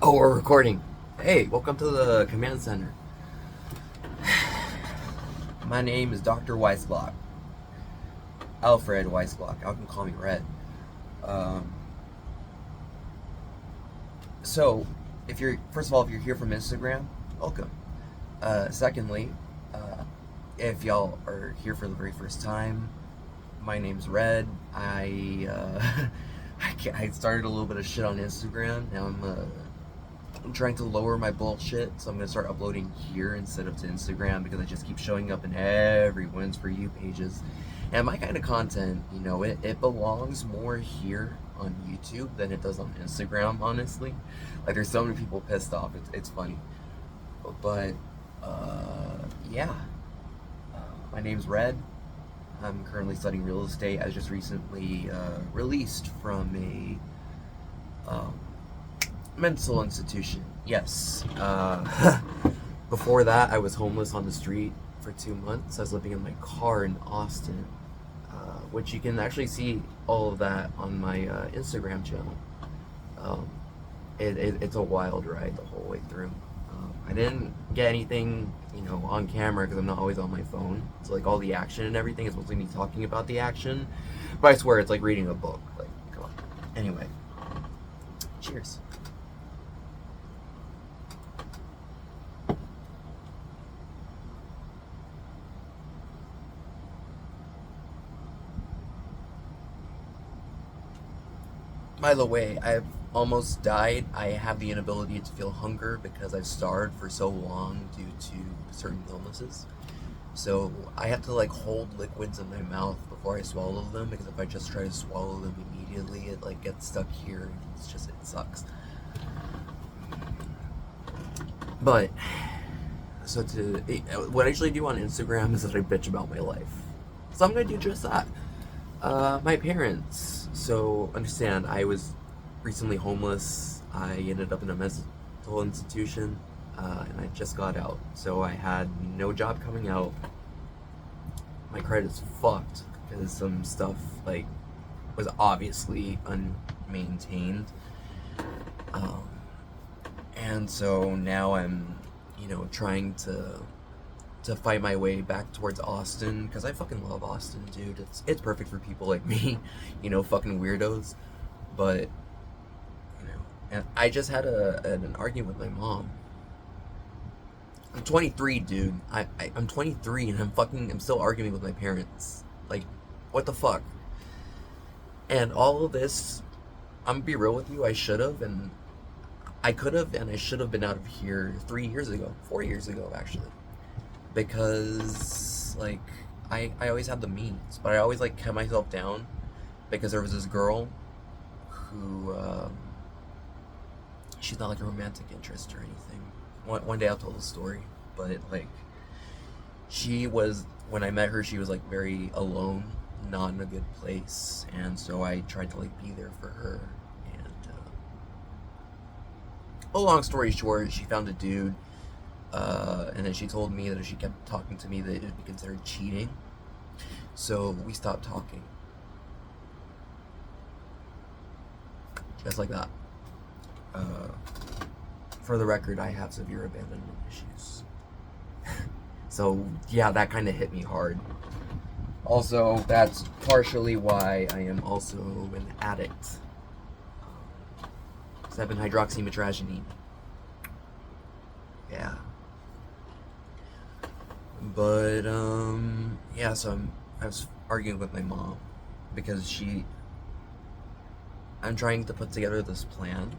Oh, we're recording. Hey, welcome to the command center. My name is Dr. Weissblock. Alfred Weissblock. Y'all can call me Red. Um, so, if you're, first of all, if you're here from Instagram, welcome. Secondly, uh, if y'all are here for the very first time, my name's Red. I started a little bit of shit on Instagram. Now I'm trying to lower my bullshit, so I'm gonna start uploading here instead of to Instagram because I just keep showing up in everyone's For You pages. And my kind of content, it belongs more here on YouTube than it does on Instagram, honestly. Like, there's so many people pissed off, it's funny. But, yeah. My name's Red. I'm currently studying real estate. I was just recently released from a mental institution. Yes. Before that, I was homeless on the street for 2 months. I was living in my car in Austin, which you can actually see all of that on my Instagram channel. Um, it's a wild ride the whole way through. I didn't get anything, on camera because I'm not always on my phone. So like all the action and everything is mostly me talking about the action. But I swear it's like reading a book. Like, come on. Anyway, cheers. By the way, I've almost died. I have the inability to feel hunger because I've starved for so long due to certain illnesses. So I have to like hold liquids in my mouth before I swallow them because if I just try to swallow them immediately, it like gets stuck here. It sucks. But what I usually do on Instagram is that I bitch about my life. So I'm gonna do just that. My parents. So understand, I was recently homeless. I ended up in a mental institution, and I just got out. So I had no job coming out. My credit's fucked because some stuff like was obviously unmaintained. Um, and so now I'm, trying to fight my way back towards Austin because I fucking love Austin, dude. It's perfect for people like me, fucking weirdos. But and I just had an argument with my mom. I'm 23, dude. I'm 23 and I'm still arguing with my parents. Like, what the fuck? And all of this, I'm gonna be real with you. I could have, and I should have been out of here 3 years ago, 4 years ago, actually, because like I always had the means, but I always like kept myself down because there was this girl who she's not like a romantic interest or anything. One day I'll tell the story, but like she was when I met her, she was like very alone, not in a good place, and so I tried to like be there for her. And a long story short, she found a dude, and then she told me that if she kept talking to me, that it would be considered cheating. So we stopped talking, just like that. Uh, for the record, I have severe abandonment issues. So yeah, that kind of hit me hard. Also, that's partially why I am also an addict. 7-hydroxymetragenine. Yeah. But yeah. So I was arguing with my mom because I'm trying to put together this plan,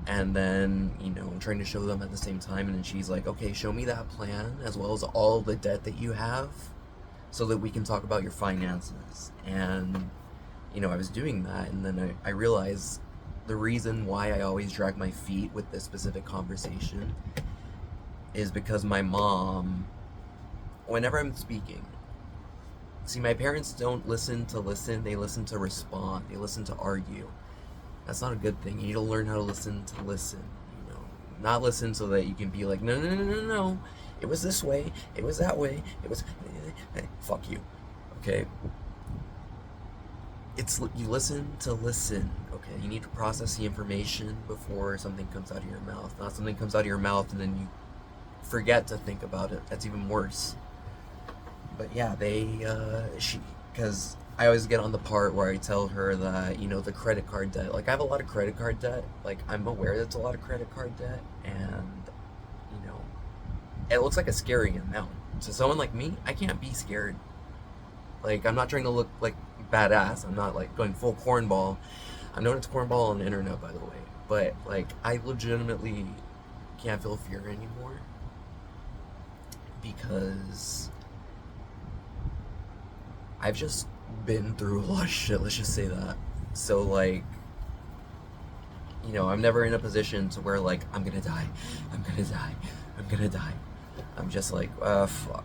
and then I'm trying to show them at the same time, and then she's like, okay, show me that plan as well as all the debt that you have so that we can talk about your finances. And I was doing that, and then I realized the reason why I always drag my feet with this specific conversation is because my mom, whenever I'm speaking, see, my parents don't listen, they listen to respond, they listen to argue. That's not a good thing. You need to learn how to listen, you know. Not listen so that you can be like, no, no, no, no, no. It was this way, it was that way, it was. Fuck you. Okay? you listen to listen. Okay, you need to process the information before something comes out of your mouth. Not something comes out of your mouth and then you forget to think about it. That's even worse. But yeah, because I always get on the part where I tell her that, the credit card debt. Like, I have a lot of credit card debt. Like, I'm aware that's a lot of credit card debt, and, you know, it looks like a scary amount. To someone like me, I can't be scared. Like, I'm not trying to look like badass. I'm not like going full cornball. I'm known as cornball on the internet, by the way. But like, I legitimately can't feel fear anymore because I've just been through a lot of shit. Let's just say that. So like, I'm never in a position to where like I'm gonna die, I'm gonna die, I'm gonna die. I'm just like, fuck.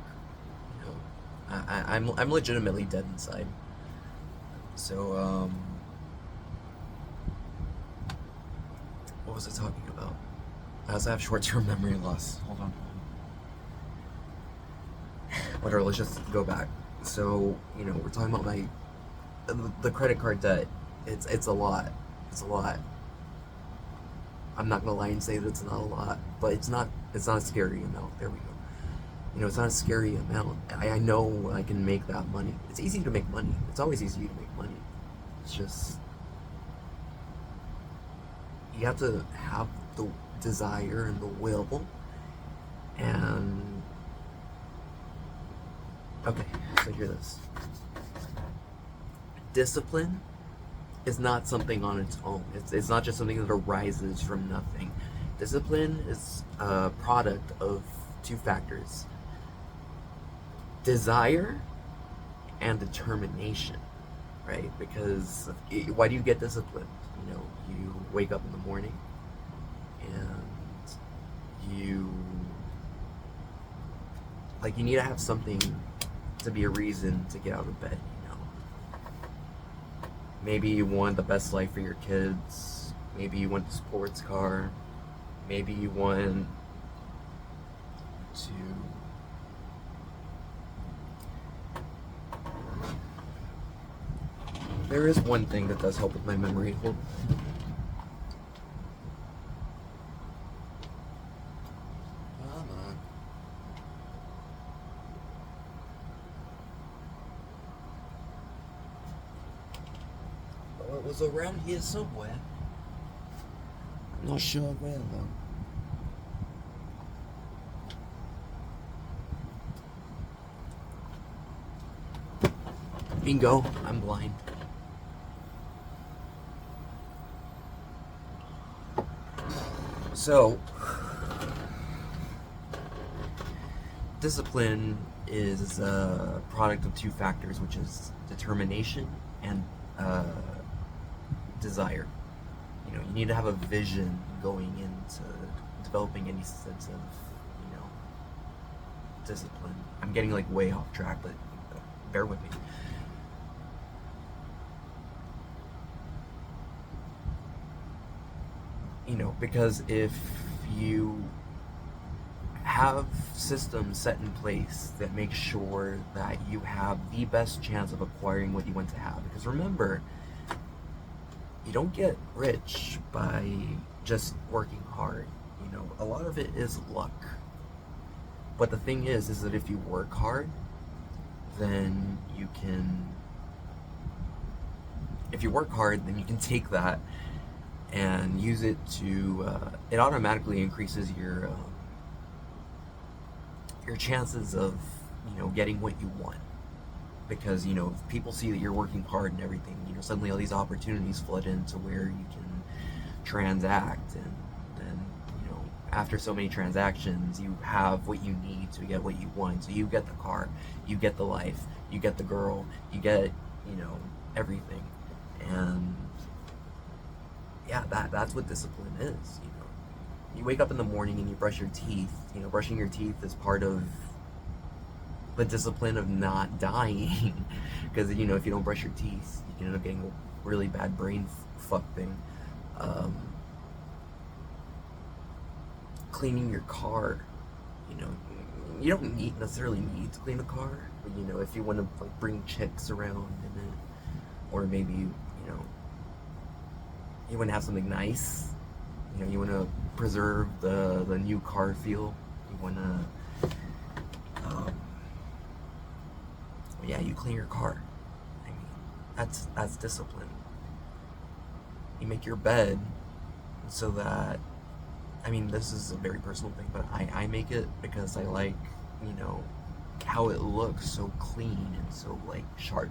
I'm legitimately dead inside. So, what was I talking about? I also have short-term memory loss. Hold on. Whatever, let's just go back. So, we're talking about the credit card debt. It's a lot. It's a lot. I'm not gonna lie and say that it's not a lot, but it's not a scary amount. There we go. It's not a scary amount. I know I can make that money. It's easy to make money. It's always easy to make money. It's just, you have to have the desire and the will. And, okay, so hear this. Discipline is not something on its own. It's not just something that arises from nothing. Discipline is a product of two factors: desire and determination, right? Because why do you get disciplined? You wake up in the morning and you need to have something to be a reason to get out of bed. Maybe you want the best life for your kids. Maybe you want the sports car. Maybe you want to There is one thing that does help with my memory. Hold on. Come on. Oh, it was around here somewhere. I'm not sure where though. Bingo, I'm blind. So, discipline is a product of two factors, which is determination and desire. You need to have a vision going into developing any sense of, discipline. I'm getting like way off track, but bear with me. Because if you have systems set in place that make sure that you have the best chance of acquiring what you want to have. Because remember, you don't get rich by just working hard. A lot of it is luck. But the thing is that if you work hard, then you can take that and use it to, it automatically increases your chances of, getting what you want. Because, if people see that you're working hard and everything, suddenly all these opportunities flood into where you can transact. And then, after so many transactions, you have what you need to get what you want. So you get the car, you get the life, you get the girl, you get, everything. And yeah, that's what discipline is. You wake up in the morning and you brush your teeth. Brushing your teeth is part of the discipline of not dying. Because if you don't brush your teeth, you can end up getting a really bad brain fuck thing. Cleaning your car. You don't necessarily need to clean a car, but if you want to bring chicks around in it, or maybe you want to have something nice. You want to preserve the new car feel. You want to, yeah, you clean your car. I mean, that's discipline. You make your bed so that, I mean, this is a very personal thing, but I make it because I like, how it looks so clean and so, like, sharp.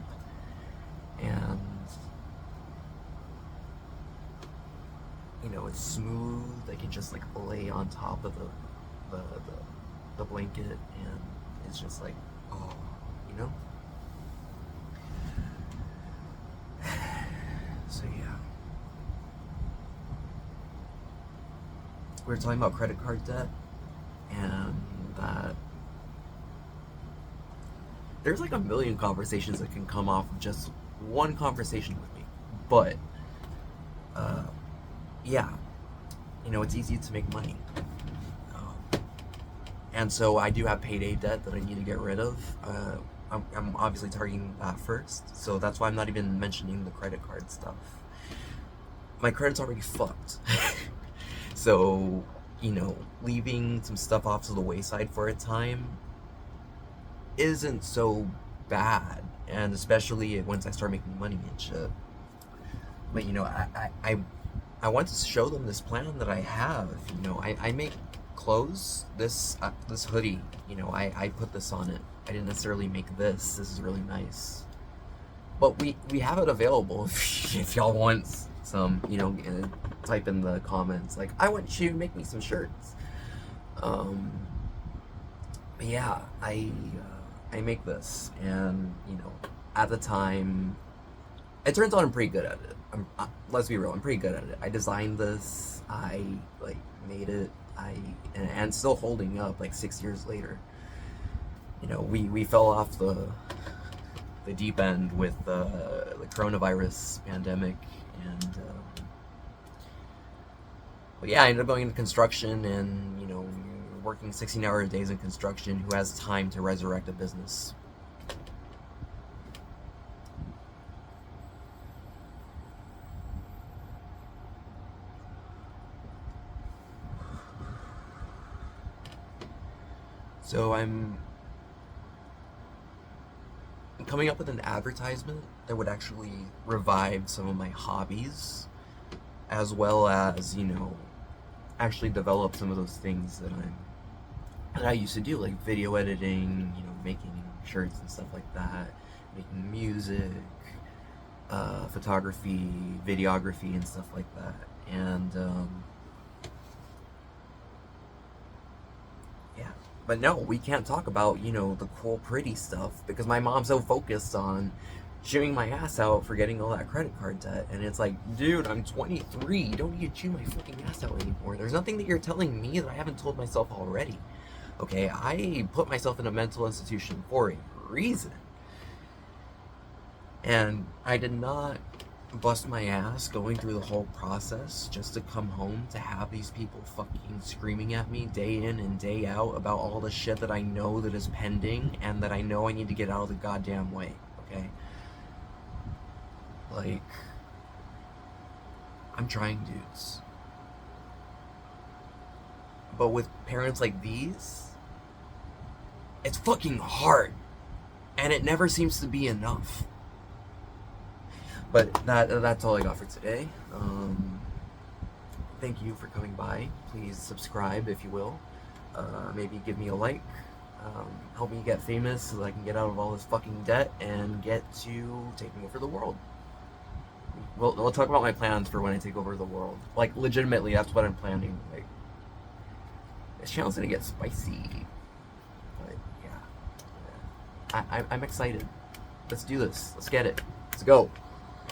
And, it's smooth. I can just, like, lay on top of the blanket, and it's just like, oh, So, yeah. We were talking about credit card debt, and that there's like a million conversations that can come off of just one conversation with me. But, yeah, it's easy to make money. And so I do have payday debt that I need to get rid of. I'm obviously targeting that first. So that's why I'm not even mentioning the credit card stuff. My credit's already fucked. So, leaving some stuff off to the wayside for a time isn't so bad. And especially once I start making money and shit. But, I want to show them this plan that I have. I make clothes. This hoodie, I put this on it. I didn't necessarily make this. This is really nice. But we have it available if y'all want some, type in the comments, like, I want you to make me some shirts. But yeah, I make this, and, at the time, it turns out I'm pretty good at it. Let's be real, I'm pretty good at it. I designed this, I, like, made it, and still holding up, like, 6 years later. We fell off the deep end with the coronavirus pandemic, and but yeah, I ended up going into construction, and working 16-hour days in construction. Who has time to resurrect a business? So I'm coming up with an advertisement that would actually revive some of my hobbies, as well as, actually develop some of those things that I used to do, like video editing, making shirts and stuff like that, making music, photography, videography, and stuff like that. And yeah, but no, we can't talk about the cool, pretty stuff because my mom's so focused on chewing my ass out for getting all that credit card debt. And it's like, dude, I'm 23. You don't need to chew my fucking ass out anymore. There's nothing that you're telling me that I haven't told myself already. Okay, I put myself in a mental institution for a reason. And I did not bust my ass going through the whole process just to come home to have these people fucking screaming at me day in and day out about all the shit that I know that is pending and that I know I need to get out of the goddamn way, okay? Like, I'm trying, dudes. But with parents like these, it's fucking hard. And it never seems to be enough. But that's all I got for today. Thank you for coming by. Please subscribe if you will. Maybe give me a like. Help me get famous so that I can get out of all this fucking debt and get to taking over the world. We'll talk about my plans for when I take over the world. Like, legitimately, that's what I'm planning. Like, this channel's gonna get spicy. But yeah, I'm excited. Let's do this. Let's get it. Let's go.